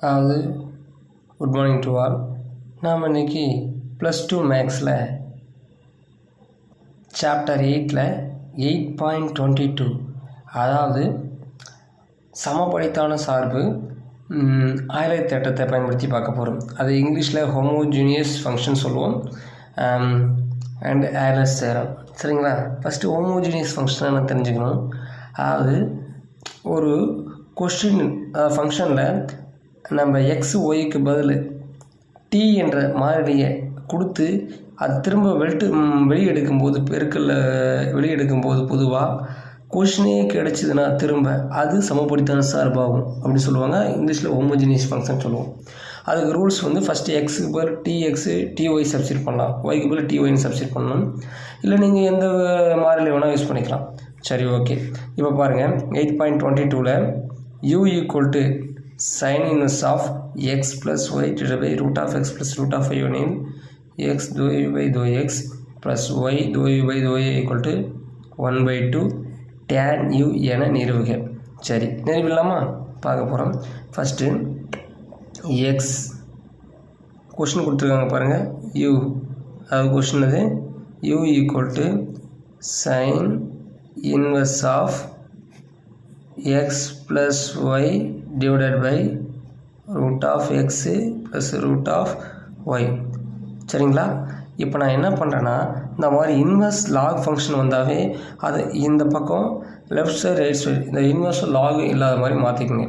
அதாவது good morning to all. நாம் இன்றைக்கி +2 மேக்ஸில் சாப்டர் 8ல் 8.22 அதாவது சமபடித்தான சார்பு ஆய்லர் தேற்றத்தை பயன்படுத்தி பார்க்க போகிறோம். அது இங்கிலீஷில் ஹோமோஜீனியஸ் ஃபங்க்ஷன் சொல்லுவோம் அண்ட் ஆய்லர்ஸ் தேற்றம். சரிங்களா? ஃபஸ்ட்டு ஹோமோஜீனியஸ் ஃபங்க்ஷனை நான் தெரிஞ்சுக்கணும். அதாவது ஒரு கொஸ்டின் ஃபங்க்ஷனில் நம்ம எக்ஸ் ஒய்க்கு பதில் டி என்ற மாறிலியை கொடுத்து அது திரும்ப வெளியெடுக்கும்போது பெருக்கல்ல வெளியெடுக்கும்போது பொதுவாக கொஷினே கிடச்சிதுன்னா திரும்ப அது சமபடித்தான சார்பாகும் அப்படி சொல்லுவாங்க. இங்கிலீஷில் ஹோமோஜீனியஸ் ஃபங்க்ஷன் சொல்லுவோம். அதுக்கு ரூல்ஸ் வந்து ஃபஸ்ட்டு எக்ஸுக்கு பதில் டிஎக்ஸு டிஒய் சப்ஸ்டிட் பண்ணலாம், ஒய்க்கு பதில் டிஒய்னு சப்ஸ்டிட் பண்ணணும். இல்லை நீங்கள் எந்த மாறிலி வேணால் யூஸ் பண்ணிக்கலாம். சரி, ஓகே. இப்போ பாருங்கள் 8.22ல் u = sin inverse of x plus y divided by root of x plus root of y எனில் x dou by dou x plus y dou by dou y = 1/2 tan u என நிறுவுக. சரி, நிறுவிடலாமா? பார்க்க போகிறோம். First x question கொடுத்துருக்காங்க பாருங்கள். u அதாவது question அது u = sin inverse of x plus y divided by root of x plus root of y. சரிங்களா? இப்போ நான் என்ன பண்ணுறேன்னா, இந்த மாதிரி இன்வெர்ஸ் லாக் ஃபங்க்ஷன் வந்தாவே அது இந்த பக்கம் லெஃப்ட் சைடு ரைட் சைடு இந்த இன்வெர்ஸ் லாக் இல்லாத மாதிரி மாற்றிக்கோங்க.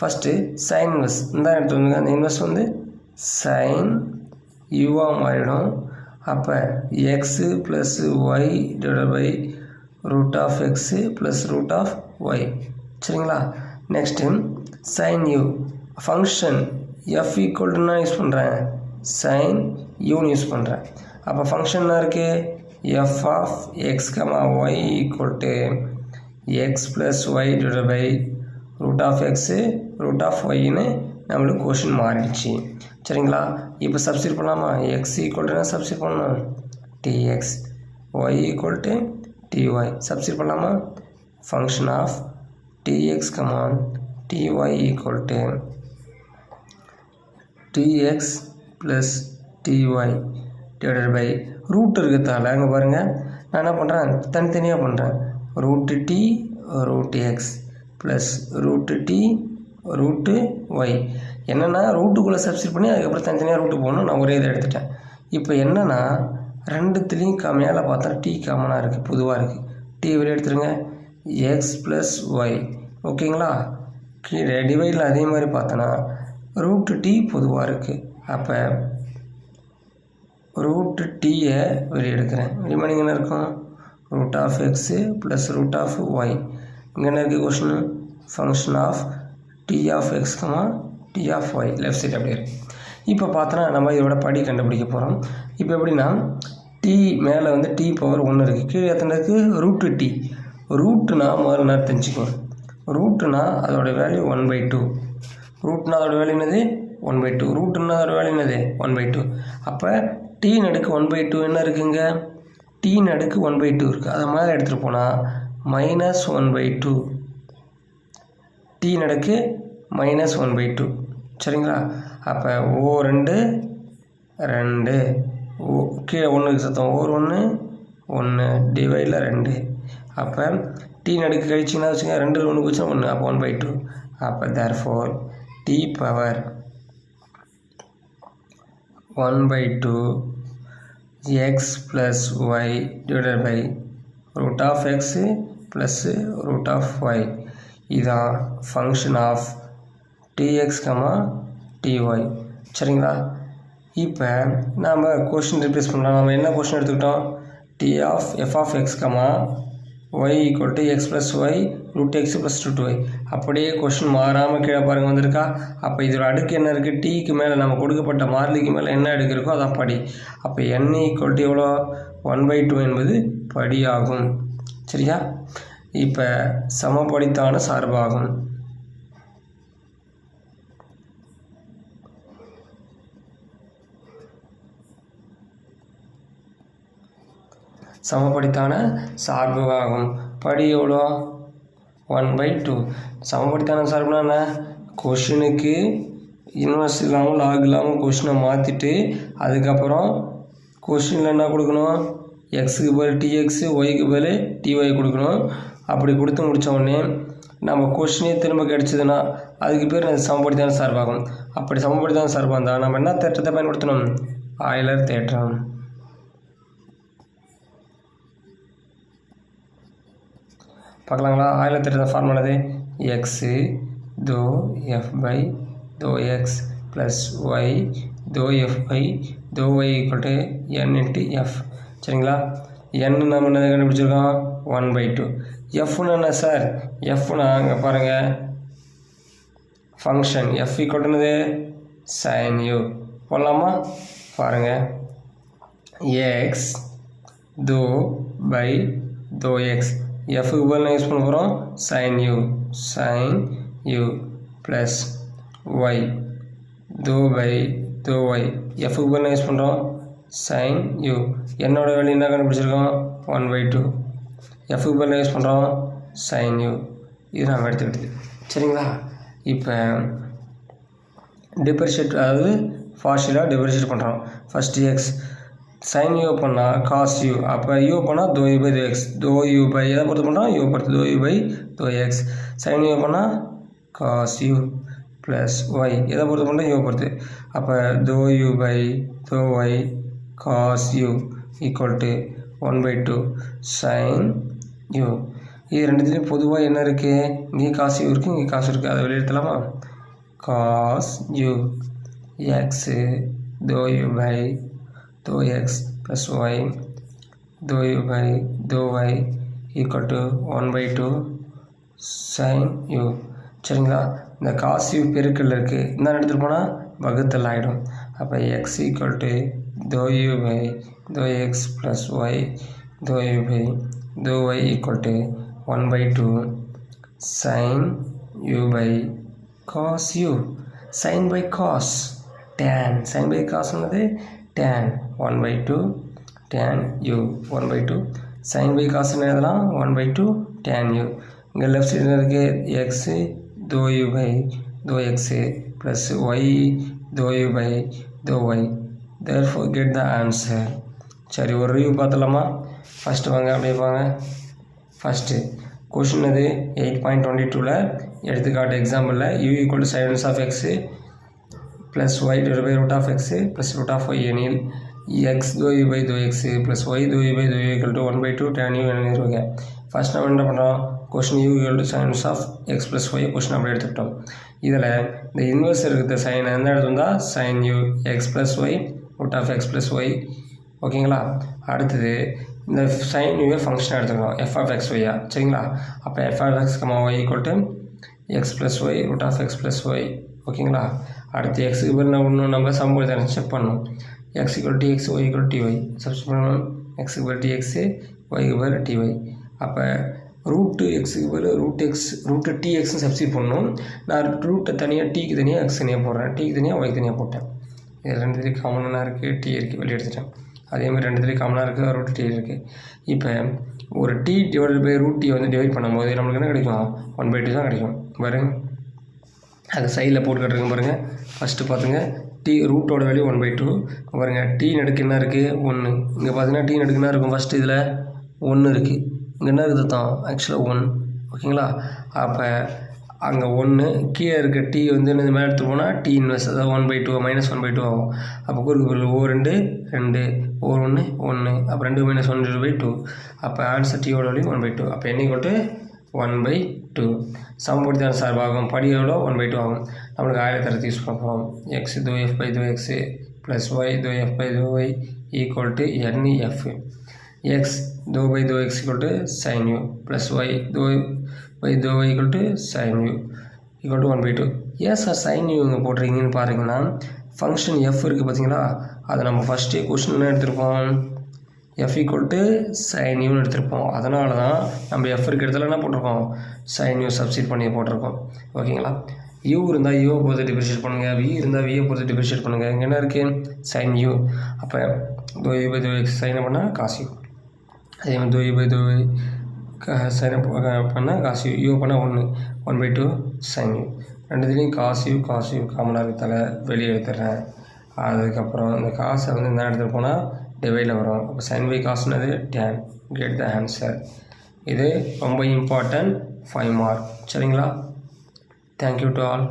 ஃபஸ்ட்டு சைன் இன்வெர்ஸ் இந்த எடுத்து வந்துங்க. அந்த இன்வெர்ஸ் வந்து சைன் யூவாக மாறிடும். அப்போ X plus Y divide by root of x plus root of Y. சரிங்களா? Next sine U function F ஈக்குவல்ட்டுன்னா யூஸ் பண்ணுறேன், சைன் யூன்னு யூஸ் பண்ணுறேன். அப்போ ஃபங்க்ஷன்னா இருக்குது F of X Y equal to X plus Y divide by root of X root of Y நம்மளுக்கு question மாறிடுச்சு. சரிங்களா? இப்போ சப்ஸ்டிட் பண்ணலாமா? எக்ஸ் ஈக்குவல்ட்டுனா சப்ஸ்டிட் பண்ணணும் D X, Y equal to D Y substitute பண்ணலாமா? Function of dx, dy = dx plus dy divided by root இருக்கிறதால அங்கே பாருங்கள் நான் என்ன பண்ணுறேன், தனித்தனியாக பண்ணுறேன். Root d root x plus root d root y. என்னென்னா ரூட்டுக்குள்ளே சப்ஸ்டிட் பண்ணி அதுக்கப்புறம் தனித்தனியாக ரூட்டு போகணும். நான் ஒரே இதை எடுத்துட்டேன். இப்போ என்னென்னா ரெண்டுத்துலேயும் மேலே பார்த்தா டி காமனாக இருக்குது, பொதுவாக இருக்குது. டி வெளியே எடுத்துருங்க, எக்ஸ் ப்ளஸ் ஒய். ஓகேங்களா? கீழே டிவைடில் அதே மாதிரி பார்த்தோன்னா ரூட்டு டி பொதுவாக இருக்குது. அப்போ ரூட்டு டீயை வெளியே எடுக்கிறேன். ரிமைனிங் என்ன இருக்கும்? Root of x plus root of y. இங்கே என்ன இருக்குது question? Function of d of x d of y left side அப்படியே இருக்குது. இப்போ பார்த்தோன்னா நம்ம இதோட படி கண்டுபிடிக்க போகிறோம். இப்போ எப்படின்னா டி மேலே வந்து டி பவர் 1 இருக்குது, கீழே எத்தனை இருக்குது? Route D. ரூட்டுனா முதல்ல நான் தெரிஞ்சுக்கணும். ரூட்டுனா அதோடய வேல்யூ 1/2. ரூட்னா அதோட வேல்யூ என்னது? 1/2. ரூட்டுனா அதோட வேல்யூ என்னது? 1/2. அப்போ டி நடுக்கு 1/2 என்ன இருக்குங்க? டி நடுக்கு 1/2 இருக்குது. அதை மேலே எடுத்துகிட்டு போனால் -1/2. டி நடுக்கு -1/2. சரிங்களா? அப்போ O2 2 கீழே 1 சத்தம் O1 1 டிவைடில் 2. அப்போ டி நடுக்கு கழிச்சிங்கன்னா வச்சுங்க 2 1 போச்சுன்னா 1, அப்போ 1/2. அப்போ therefore d power 1/2 x plus y divided by root of x plus root of y. இதுதான் ஃபங்க்ஷன் ஆஃப் டிஎக்ஸ் டிஒய். சரிங்களா? இப்போ நாம் கொஷின் ரிப்ளேஸ் பண்ணலாம். நம்ம என்ன கொஷின் எடுத்துக்கிட்டோம்? D of f of x y = x plus y root x plus root y. அப்படியே question மாறாமல் கீழே பாருங்கள் வந்திருக்கா? அப்போ இதோட அடுக்கு என்ன இருக்குது? டீக்கு மேலே நம்ம கொடுக்கப்பட்ட மாறிலிக்கு மேலே என்ன அடுக்கு இருக்கோ அதான் படி. அப்போ n = எவ்வளோ? 1/2 என்பது படி ஆகும். சரியா? இப்போ சமபடித்தான சார்பாகும். சமபடித்தான சார்பு ஆகும். படி எவ்வளோ? 1/2. சமபடித்தான சார்புனா என்ன? கொஷினுக்கு இன்வெர்ஸ் இல்லாமல் லாக் இல்லாமல் கொஷினை மாற்றிட்டு அதுக்கப்புறம் கொஷினில் என்ன கொடுக்கணும், எக்ஸுக்கு பதில் டிஎக்ஸு, ஒய்க்கு பதில் டிஒய் கொடுக்கணும். அப்படி கொடுத்து முடித்த உடனே நம்ம கொஷினே திரும்ப கிடச்சிதுன்னா அதுக்கு பேர் சமப்படுத்தியான சார்பாகும். அப்படி சமப்படுத்தியான சார்பாக இருந்தால் நம்ம என்ன தேற்றத்தை பயன்படுத்தணும், ஆய்லர் தேற்றம். பார்க்கலாங்களா? ஆய்லர் தேற்றத்தை ஃபார்முலாது எக்ஸு தோ எஃப் பை தோ எக்ஸ் ப்ளஸ் ஒய் தோ எஃப் பை தோ Y equal to N into F. சரிங்களா? n நம்ம என்ன கண்டுபிடிச்சிருக்கோம், 1/2. எஃப்னா என்ன சார், எஃப்னா அங்கே பாருங்கள் ஃபங்க்ஷன் எஃப் ஈக்குவல் டு என்னது, சைன் யூ. போடலாமா? பாருங்கள் எக்ஸ் தோ பை தோ எக்ஸ், எஃப்க்கு பதில் யூஸ் பண்ண போகிறோம் சைன் யூ ப்ளஸ் ஒய் தோ பை தோ ஒய், எஃப்க்கு பதில் யூஸ் பண்ணுறோம் சைன் யூ. என்னோட வேல்யூ என்ன கண்டுபிடிச்சிருக்கோம், 1/2. எஃப்க்கு பதில் யூஸ் பண்ணுறோம் சைன் யூ. இது நம்ம எடுத்துக்கிட்டது. சரிங்களா? இப்போ டிஃபரன்ஷியேட், அதாவது பார்ஷியலாக டிஃபரன்ஷியேட் பண்ணுறோம். ஃபஸ்ட்டு எக்ஸ் சைன் யூ பண்ணால் காஸ் யூ, அப்போ யூ பண்ணால் தோ யூ பை தோ எக்ஸ், தோ யூ பை எதை பொறுத்து பண்ணுறோம், யூ பொறுத்து, தோ யூ பை தோ எக்ஸ். சைன் யூ பண்ணால் காஸ் யூ ப்ளஸ் ஒய் எதை பொறுத்து பண்ணுறோம், யூ பொறுத்து. அப்போ தோ யூ பை தோ y cos u equal to 1/2 sin u. இது ரெண்டுத்துலேயும் பொதுவாக என்ன இருக்குது, இங்கே காஸ் யூ இருக்குது, இங்கே காசு இருக்குது. அதை வெளியெடுத்தலாமா? காஸ் யூ எக்ஸு தோ யூ பை தோ எக்ஸ் ப்ளஸ் ஒய் தோ யூ பை தோ Y equal to 1/2 sin u. சரிங்களா? இந்த காஸ் யூ பெருக்கல் இருக்குது, என்ன எடுத்துகிட்டு போனால் வகுத்தல் ஆகிடும். அப்போ X equal to dou u by dou x plus y dou u by dou y equal to 1/2 sin u by cos u. sin by cos tan, sin by cos என்னது tan, 1/2 tan u 1/2 sin by cos என்ன எழுதலாம், 1/2 tan u. இங்கே left சைடில் இருக்கு x dou u by dou x plus y dou u by dou y. therefore get the answer. சரி, ஒரு review பார்த்தலாமா? First வாங்க அப்படியே வாங்க. ஃபஸ்ட்டு கொஷின் அது 8.22ல் எடுத்துக்காட்டு எக்ஸாம்பிளில் u equal to sin of x plus Y divide by root of x plus root of y எனில் எக்ஸ் தோ யூ பை தோ எக்ஸு ப்ளஸ் ஒய் தோ யூ பை தோ u equal to 1/2 tan u என நிறுவுங்க. ஃபஸ்ட் நம்ம என்ன பண்ணுறோம், question u equal to sin of x plus y question அப்படி எடுத்துக்கிட்டோம். இதில் இந்த இன்வெர்ஸ் இருக்கிற சைன் எந்த எடுத்துருந்தா sin u x plus Y root of x plus y. ஓகேங்களா? அடுத்தது இந்த sin u ஃபங்க்ஷன் எடுத்துக்கணும் f of x y. சரிங்களா? அப்போ f of x, y equal to x plus y root of x plus y. ஓகேங்களா? அடுத்து எக்ஸுக்கு பதில் இன்னும் நம்ம சமப்படுத்த செக் பண்ணணும். x equal to x, y equal to ty. Substitute பண்ணணும். x equal to x, y equal to ty. அப்போ ரூட்டு எக்ஸுக்கு பதில் ரூட் எக்ஸ் ரூட்டு டிஎக்ஸ்னு சப்ஸ்டிட் பண்ணணும். நான் ரூட்டை தனியாக டிக்கு தனியாக எக்ஸ் தனியாக போடுறேன், டிக்கு தனியாக ஒய்க்கு தனியாக போட்டேன். இது ரெண்டுத்துலேயும் காமனாக இருக்குது, டி இருக்குது, வெளியே எடுத்துட்டேன். அதேமாதிரி ரெண்டுத்துலேயும் காமனாக இருக்குது, ரூட் டி இருக்குது. இப்போ ஒரு t divide by root t வந்து டிவைட் பண்ணும்போது நம்மளுக்கு என்ன கிடைக்கும், 1/2 தான் கிடைக்கும். பாருங்கள், அது சைடில் போட்டு கட்டுருங்க பாருங்கள். ஃபஸ்ட்டு பார்த்துங்க, டி ரூட்டோட வேல்யூ 1/2 பாருங்கள். டி நடுக்கு என்ன இருக்குது, 1. இங்கே பார்த்தீங்கன்னா டி நடுக்கு என்ன இருக்கும், ஃபஸ்ட்டு இதில் 1 இருக்குது, இங்கே என்ன இருக்குது தான் ஆக்சுவலாக 1. ஓகேங்களா? அப்போ அங்கே 1 கீழே இருக்க டி வந்து இந்த மேலே எடுத்து போனால் டி இன்வெர்ஸ், அதாவது 1/2 -1/2 ஆகும். அப்போ குறுக்கு பொருள் O2 2 O1 1, அப்போ 2 - 1/2. அப்போ ஆன்சர் டியோட வேல்யூ 1/2. அப்போ n = 1/2 சமப்படுத்தியான சார்பாகும். படி எவ்வளோ, 1/2 ஆகும். நம்மளுக்கு ஆயிரத்தரத்தை யூஸ் பண்ண போகிறோம். x dou f by dou x plus y dou f by dou y equal to NF. x dou by dou x equal to sin u plus y dou by dou y equal to sin u equal to 1/2. ஏன் sir sin u இங்கே போட்டிருக்கீங்கன்னு பாருங்கன்னா, function f இருக்குது பார்த்தீங்களா, அதை நம்ம ஃபஸ்ட்டே question என்ன எடுத்திருப்போம், f equal to sin uன்னு எடுத்திருப்போம். அதனால தான் நம்ம f இருக்க இடத்துல என்ன போட்டிருக்கோம், sin u சப்ஸ்டிட் பண்ணி போட்டிருக்கோம். ஓகேங்களா? u இருந்தால் u பொறுத்து டிஃபரன்ஷியேட் பண்ணுங்கள், v இருந்தால் v பொறுத்து டிஃபரன்ஷியேட் பண்ணுங்கள். இங்கே என்ன இருக்குது, sin u. அப்போ dou u by dou x சைனை பண்ணால் cos u, அதே மாதிரி dou u by dou y சைனை பண்ணால் cos u, u பண்ணால் 1 1/2 sin u. ரெண்டுத்துலேயும் காசு காமனாக இருக்கிறதால வெளியே எடுத்துடுறேன். அதுக்கப்புறம் இந்த காசை வந்து என்ன எடுத்துகிட்டு போனால் டிவைடில் வரும். அப்போ sin by காசுனது tan. Get the answer. இது ரொம்ப இம்பார்ட்டன்ட் 5 மார்க். சரிங்களா? Thank you to all.